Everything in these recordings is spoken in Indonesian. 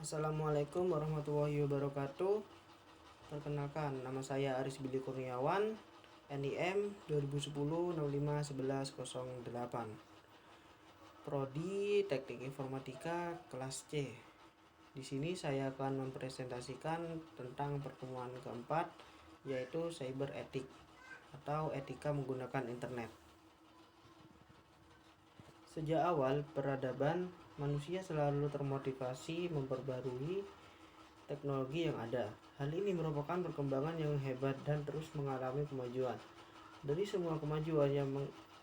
Assalamualaikum warahmatullahi wabarakatuh. Perkenalkan, nama saya Aris Billy Kurniawan, NIM 2010 05 11 08. Prodi Teknik Informatika kelas C. Di sini saya akan mempresentasikan tentang pertemuan keempat, yaitu cyber etik atau etika menggunakan internet. Sejak awal peradaban, manusia selalu termotivasi memperbarui teknologi yang ada. Hal ini merupakan perkembangan yang hebat dan terus mengalami kemajuan. Dari semua kemajuan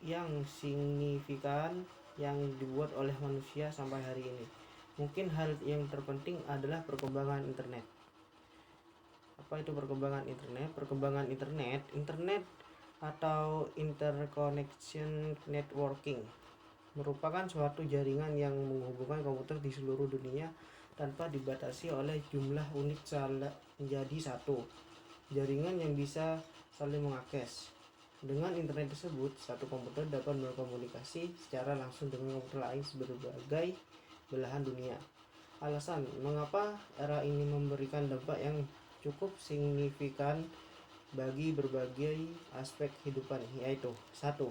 yang signifikan yang dibuat oleh manusia sampai hari ini, mungkin hal yang terpenting adalah perkembangan internet. Apa itu perkembangan internet? Perkembangan internet atau interconnection networking merupakan suatu jaringan yang menghubungkan komputer di seluruh dunia tanpa dibatasi oleh jumlah unit menjadi satu jaringan yang bisa saling mengakses. Dengan internet tersebut, satu komputer dapat berkomunikasi secara langsung dengan komputer lain berbagai belahan dunia. Alasan mengapa era ini memberikan dampak yang cukup signifikan bagi berbagai aspek kehidupan, yaitu 1.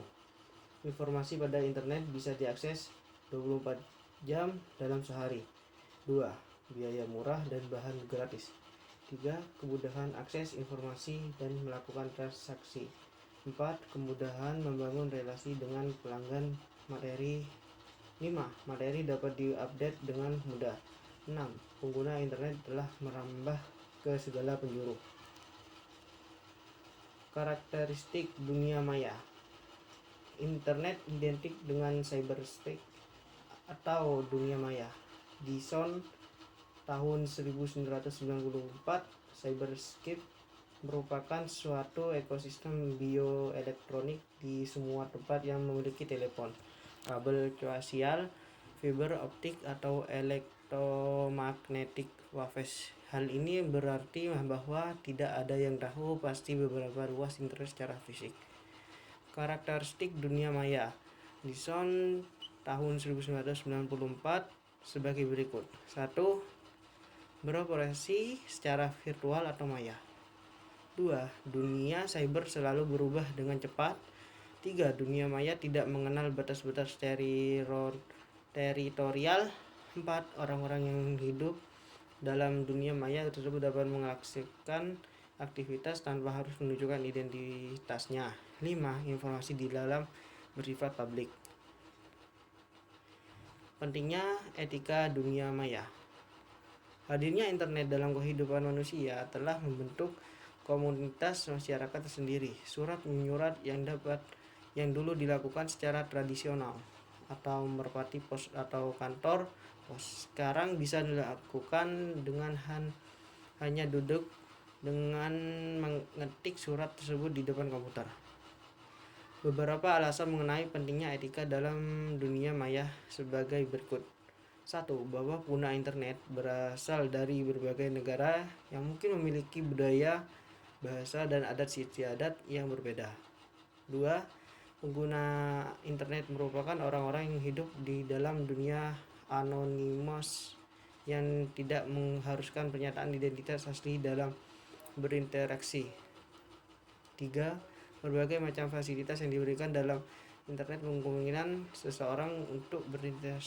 Informasi pada internet bisa diakses 24 jam dalam sehari. 2. Biaya murah dan bahan gratis. 3. Kemudahan akses informasi dan melakukan transaksi. 4. Kemudahan membangun relasi dengan pelanggan materi. 5. Materi dapat diupdate dengan mudah. 6. Pengguna internet telah merambah ke segala penjuru. Karakteristik dunia maya. Internet identik dengan cyberspace atau dunia maya. Di tahun 1994, cyberscape merupakan suatu ekosistem bioelektronik di semua tempat yang memiliki telepon, kabel koaksial, fiber optik atau elektromagnetic waves. Hal ini berarti bahwa tidak ada yang tahu pasti beberapa ruas internet secara fisik. Karakteristik dunia maya di tahun 1994 sebagai berikut. 1. Beroperasi secara virtual atau maya. 2. Dunia cyber selalu berubah dengan cepat. 3. Dunia maya tidak mengenal batas-batas teritorial. 4. Orang-orang yang hidup dalam dunia maya tersebut dapat mengakses aktivitas tanpa harus menunjukkan identitasnya. 5. Informasi di dalam bersifat publik. Pentingnya etika dunia maya. Hadirnya internet dalam kehidupan manusia telah membentuk komunitas masyarakat tersendiri. Surat menyurat yang dulu dilakukan secara tradisional atau merpati pos atau kantor pos, sekarang bisa dilakukan dengan hanya duduk dengan mengetik surat tersebut di depan komputer. Beberapa alasan mengenai pentingnya etika dalam dunia maya sebagai berikut. 1. Bahwa pengguna internet berasal dari berbagai negara yang mungkin memiliki budaya, bahasa, dan adat istiadat yang berbeda. 2. Pengguna internet merupakan orang-orang yang hidup di dalam dunia anonimus yang tidak mengharuskan pernyataan identitas asli dalam berinteraksi. 3. Berbagai macam fasilitas yang diberikan dalam internet memungkinkan seseorang untuk bertindak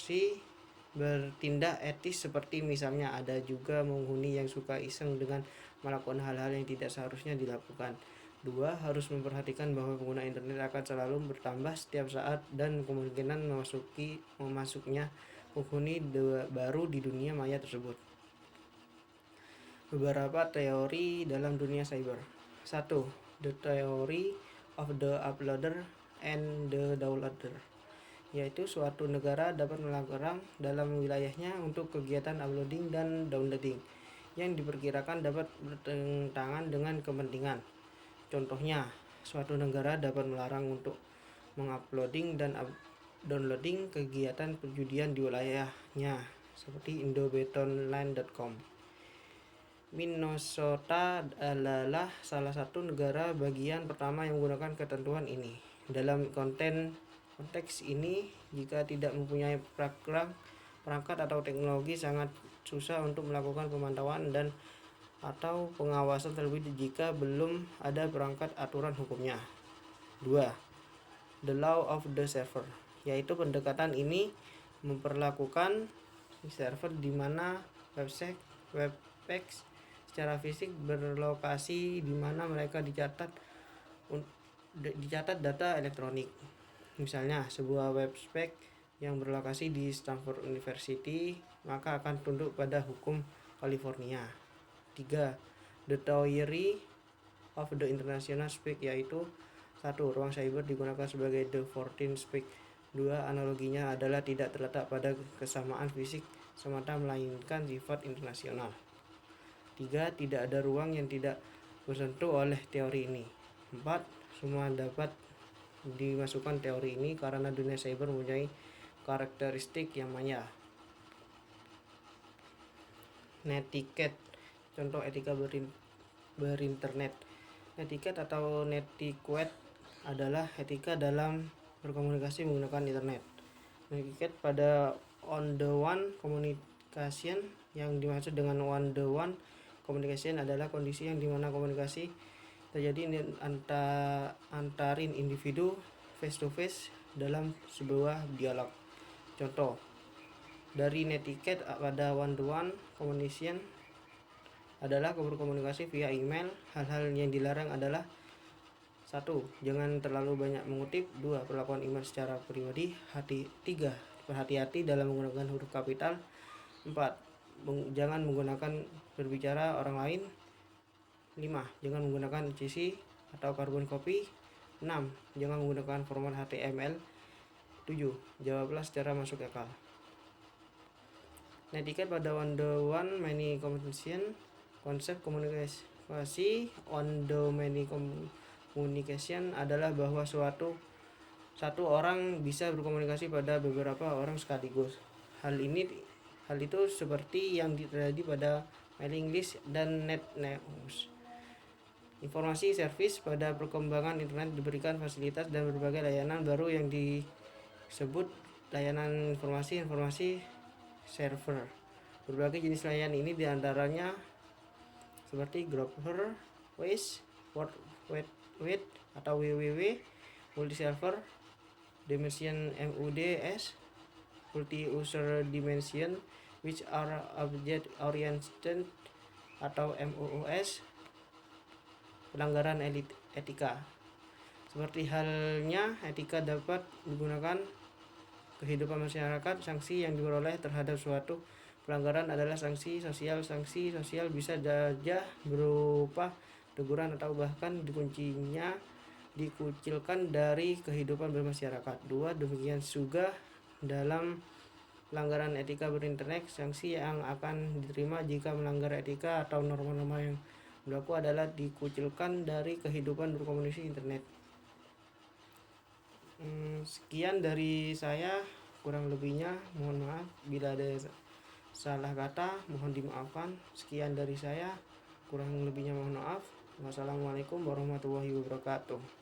etis, seperti misalnya ada juga penghuni yang suka iseng dengan melakukan hal-hal yang tidak seharusnya dilakukan. 2. Harus memperhatikan bahwa pengguna internet akan selalu bertambah setiap saat dan kemungkinan memasuknya penghuni baru di dunia maya tersebut. Beberapa teori dalam dunia cyber. 1. The theory of the uploader and the downloader, yaitu suatu negara dapat melarang dalam wilayahnya untuk kegiatan uploading dan downloading yang diperkirakan dapat bertentangan dengan kepentingan. Contohnya, suatu negara dapat melarang untuk menguploading dan downloading kegiatan perjudian di wilayahnya, seperti indobetonline.com. Minnesota adalah salah satu negara bagian pertama yang menggunakan ketentuan ini. Dalam konteks ini, jika tidak mempunyai program perangkat atau teknologi sangat susah untuk melakukan pemantauan dan atau pengawasan terlebih jika belum ada perangkat aturan hukumnya. 2. The law of the server, yaitu pendekatan ini memperlakukan server di mana webpage secara fisik berlokasi di mana mereka dicatat data elektronik. Misalnya, sebuah webpage yang berlokasi di Stanford University maka akan tunduk pada hukum California. 3. The theory of the international space, yaitu 1. Ruang cyber digunakan sebagai the 14th space. 2. Analoginya adalah tidak terletak pada kesamaan fisik semata melainkan sifat internasional. 3. Tidak ada ruang yang tidak bersentuh oleh teori ini. 4. Semua dapat dimasukkan teori ini karena dunia cyber mempunyai karakteristik yang maya. Netiquette, contoh etika berinternet. Netiquette atau netiquette adalah etika dalam berkomunikasi menggunakan internet. Netiquette pada one-to-one communication, yang dimaksud dengan one-to-one communication adalah kondisi yang dimana komunikasi terjadi antarin individu face to face dalam sebuah dialog. Contoh dari netiquette pada one-to-one communication adalah berkomunikasi via email. Hal-hal yang dilarang adalah 1. Jangan terlalu banyak mengutip. 2. Perlakuan email secara pribadi. 3. Berhati-hati dalam menggunakan huruf kapital. 4. Jangan menggunakan berbicara orang lain. 5. Jangan menggunakan CC atau carbon copy. 6. Jangan menggunakan format HTML. 7. Jawablah secara masuk akal. Netiquette pada one-to-one many communication. Konsep komunikasi one-to-many communication adalah bahwa satu orang bisa berkomunikasi pada beberapa orang sekaligus. Hal itu seperti yang terjadi pada mailing list dan net news. Informasi service pada perkembangan internet diberikan fasilitas dan berbagai layanan baru yang disebut layanan informasi server. Berbagai jenis layanan ini diantaranya seperti Gropper, Wish, World Wide Web atau WWW, multi-server, dimension MUDS, multi-user dimension, which are object oriented atau MOOS, pelanggaran etika. Seperti halnya etika dapat digunakan kehidupan masyarakat, sanksi yang diperoleh terhadap suatu pelanggaran adalah sanksi sosial. Sanksi sosial bisa saja berupa teguran atau bahkan dikucilkan dari kehidupan bermasyarakat. 2. Demikian juga dalam pelanggaran etika berinternet, sanksi yang akan diterima jika melanggar etika atau norma-norma yang berlaku adalah dikucilkan dari kehidupan berkomunikasi internet. Sekian dari saya, kurang lebihnya mohon maaf bila ada salah kata, mohon dimaafkan. Sekian dari saya, kurang lebihnya mohon maaf. Wassalamualaikum warahmatullahi wabarakatuh.